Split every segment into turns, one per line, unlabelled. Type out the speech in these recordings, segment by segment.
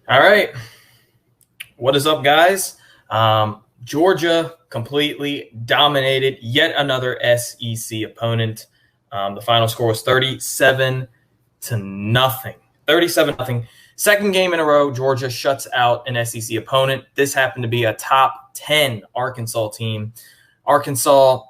All right. What is up, guys? Georgia completely dominated yet another SEC opponent. The final score was 37-0. 37-0. Second game in a row, Georgia shuts out an SEC opponent. This happened to be a top 10 Arkansas team. Arkansas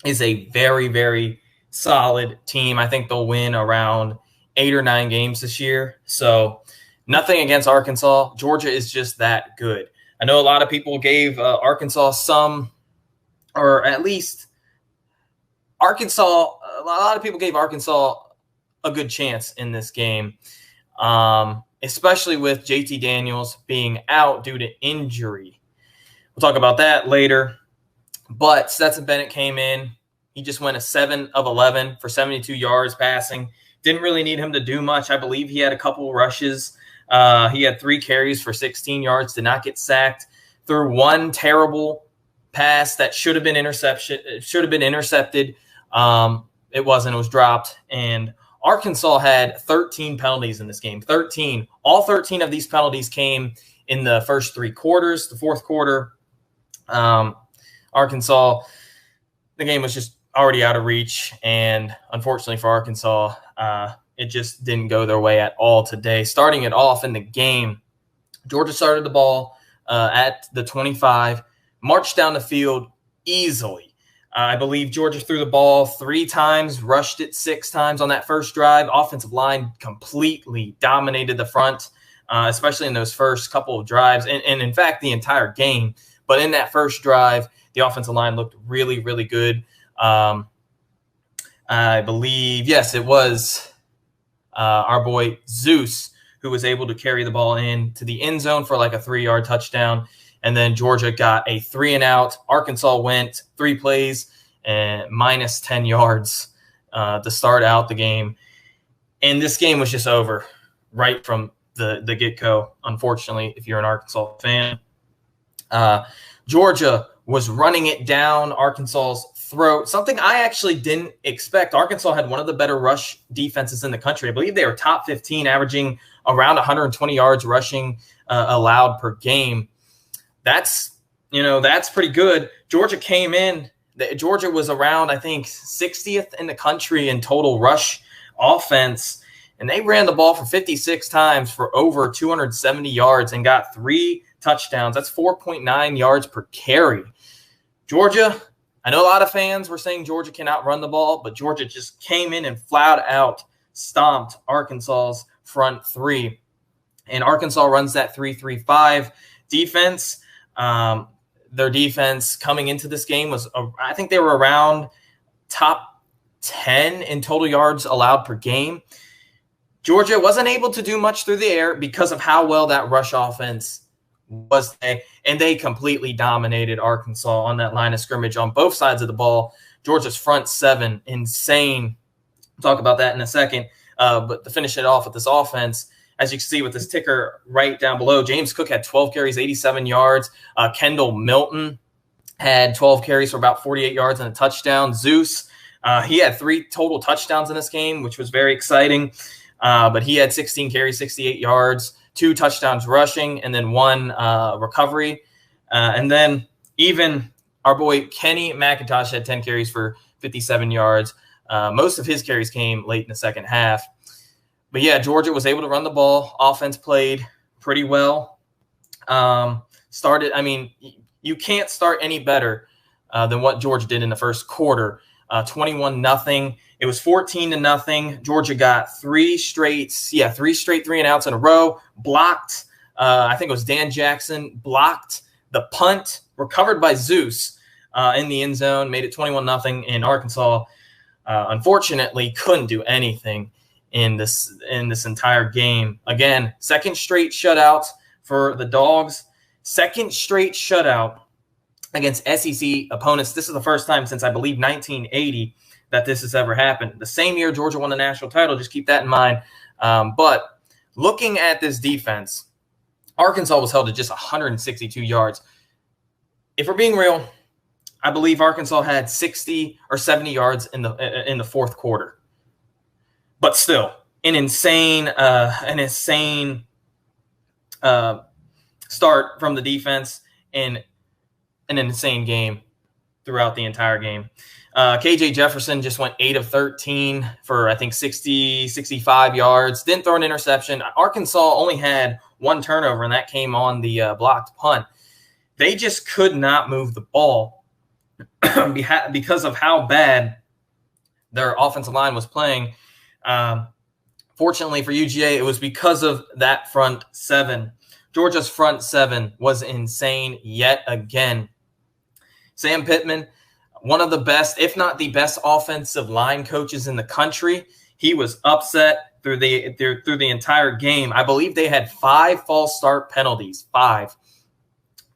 is a very, very solid team. I think they'll win around 8 or 9 games this year. So nothing against Arkansas. Georgia is just that good. I know a lot of people gave Arkansas some, or at least Arkansas, a lot of people gave Arkansas a good chance in this game, especially with JT Daniels being out due to injury. We'll talk about that later. But Stetson Bennett came in. He just went a 7 of 11 for 72 yards passing. Didn't really need him to do much. I believe he had a couple of rushes. He had 3 carries for 16 yards, did not get sacked. Threw one terrible pass that should have been intercepted. It wasn't. It was dropped. And Arkansas had 13 penalties in this game. 13. All 13 of these penalties came in the first 3 quarters. The fourth quarter, Arkansas, the game was just already out of reach. And unfortunately for Arkansas, it just didn't go their way at all today. Starting it off in the game, Georgia started the ball at the 25, marched down the field easily. I believe Georgia threw the ball 3 times, rushed it 6 times on that first drive. Offensive line completely dominated the front, especially in those first couple of drives, and in fact, the entire game. But in that first drive, the offensive line looked really, really good. I believe, yes, it was our boy Zeus who was able to carry the ball in to the end zone for like a 3-yard touchdown. And then Georgia got a 3-and-out. Arkansas went 3 plays and minus 10 yards to start out the game. And this game was just over right from the get-go, unfortunately, if you're an Arkansas fan. Georgia was running it down Arkansas's throat, something I actually didn't expect. Arkansas had one of the better rush defenses in the country. I believe they were top 15, averaging around 120 yards rushing allowed per game. That's pretty good. Georgia came in. Georgia was around, I think, 60th in the country in total rush offense, and they ran the ball for 56 times for over 270 yards and got 3 touchdowns. That's 4.9 yards per carry. Georgia, I know a lot of fans were saying Georgia cannot run the ball, but Georgia just came in and flat out stomped Arkansas's front 3. And Arkansas runs that 3-3-5 defense. Their defense coming into this game was, I think they were around top 10 in total yards allowed per game. Georgia wasn't able to do much through the air because of how well that rush offense was, and they completely dominated Arkansas on that line of scrimmage on both sides of the ball. Georgia's front 7, insane. We'll talk about that in a second. But to finish it off with this offense, as you can see with this ticker right down below, James Cook had 12 carries, 87 yards. Kendall Milton had 12 carries for about 48 yards and a touchdown. Zeus, he had 3 total touchdowns in this game, which was very exciting. But he had 16 carries, 68 yards, 2 touchdowns rushing, and then 1 recovery. And then even our boy Kenny McIntosh had 10 carries for 57 yards. Most of his carries came late in the second half. But yeah, Georgia was able to run the ball. Offense played pretty well. You can't start any better than what Georgia did in the first quarter. 21-0. It was 14-0. Georgia got 3 straight 3-and-outs in a row. Blocked. I think it was Dan Jackson blocked the punt, recovered by Zeus in the end zone, made it 21-0. And Arkansas, unfortunately, couldn't do anything in this entire game. Again, second straight shutout for the Dogs. Second straight shutout against SEC opponents. This is the first time since, I believe, 1980 that this has ever happened. The same year Georgia won the national title, just keep that in mind. But looking at this defense, Arkansas was held to just 162 yards. If we're being real, I believe Arkansas had 60 or 70 yards in the fourth quarter. But still, an insane start from the defense in an insane game throughout the entire game. KJ Jefferson just went 8 of 13 for, I think, 65 yards. Didn't throw an interception. Arkansas only had one turnover, and that came on the blocked punt. They just could not move the ball because of how bad their offensive line was playing. Fortunately for UGA, it was because of that front seven. Georgia's front seven was insane yet again. Sam Pittman, one of the best, if not the best, offensive line coaches in the country. He was upset through the entire game. I believe they had 5 false start penalties, 5.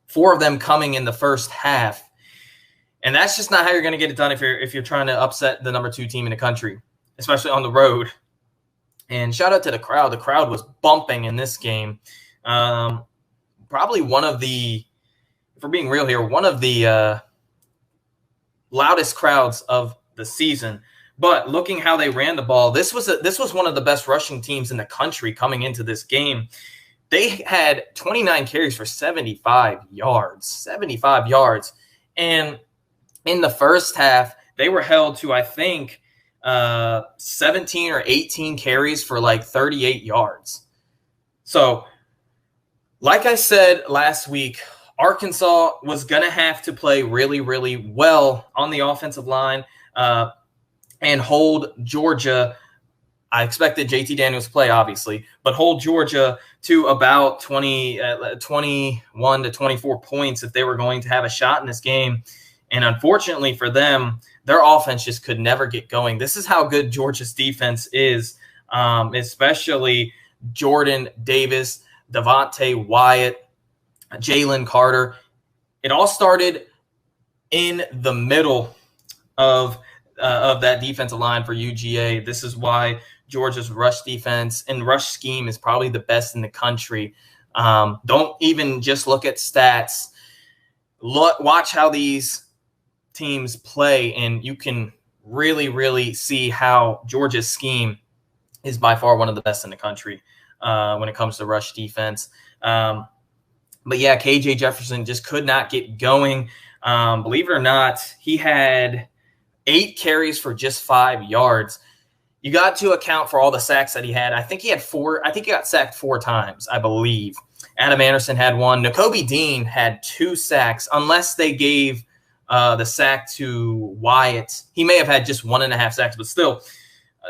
4 of them coming in the first half. And that's just not how you're going to get it done if you're trying to upset the number 2 team in the country, especially on the road. And shout out to the crowd. The crowd was bumping in this game. Probably one of the, if we're being real here, one of the loudest crowds of the season. But looking how they ran the ball, this was one of the best rushing teams in the country coming into this game. They had 29 carries for 75 yards. 75 yards. And in the first half, they were held to, I think, 17 or 18 carries for like 38 yards. So, like I said last week, Arkansas was going to have to play really, really well on the offensive line and hold Georgia. I expected JT Daniels to play, obviously, but hold Georgia to about 21 to 24 points if they were going to have a shot in this game. And unfortunately for them, their offense just could never get going. This is how good Georgia's defense is, especially Jordan Davis, Devontae Wyatt, Jalen Carter. It all started in the middle of that defensive line for UGA. This is why Georgia's rush defense and rush scheme is probably the best in the country. Don't even just look at stats. Watch how these teams play, and you can really, really see how Georgia's scheme is by far one of the best in the country when it comes to rush defense. But yeah, KJ Jefferson just could not get going. Believe it or not, he had 8 carries for just 5 yards. You got to account for all the sacks that he had. I think he had 4. I think he got sacked 4 times, I believe. Adam Anderson had 1. Nakobe Dean had 2 sacks, unless they gave the sack to Wyatt. He may have had just 1.5 sacks, but still,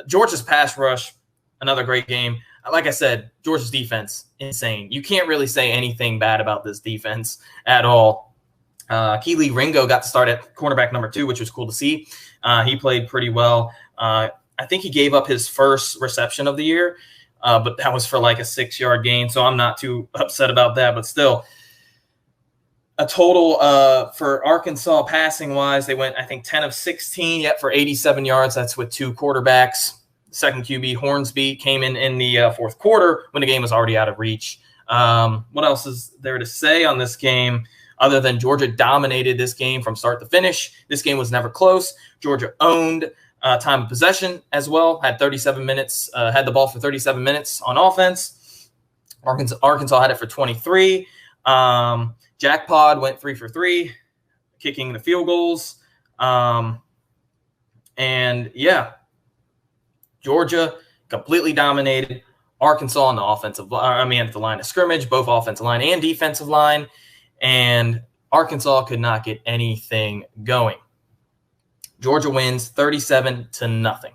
Georgia's pass rush, another great game. Like I said, Georgia's defense, insane. You can't really say anything bad about this defense at all. Keely Ringo got to start at cornerback number 2, which was cool to see. He played pretty well. I think he gave up his first reception of the year, but that was for like a 6-yard gain, so I'm not too upset about that. But still, a total for Arkansas passing-wise, they went, I think, 10 of 16, yet for 87 yards. That's with 2 quarterbacks. Second QB, Hornsby, came in the fourth quarter when the game was already out of reach. What else is there to say on this game other than Georgia dominated this game from start to finish? This game was never close. Georgia owned time of possession as well, had 37 minutes, had the ball for 37 minutes on offense. Arkansas had it for 23. Jack Pod went 3 for 3, kicking the field goals. And yeah, Georgia completely dominated Arkansas on the at the line of scrimmage, both offensive line and defensive line, and Arkansas could not get anything going. Georgia wins 37-0.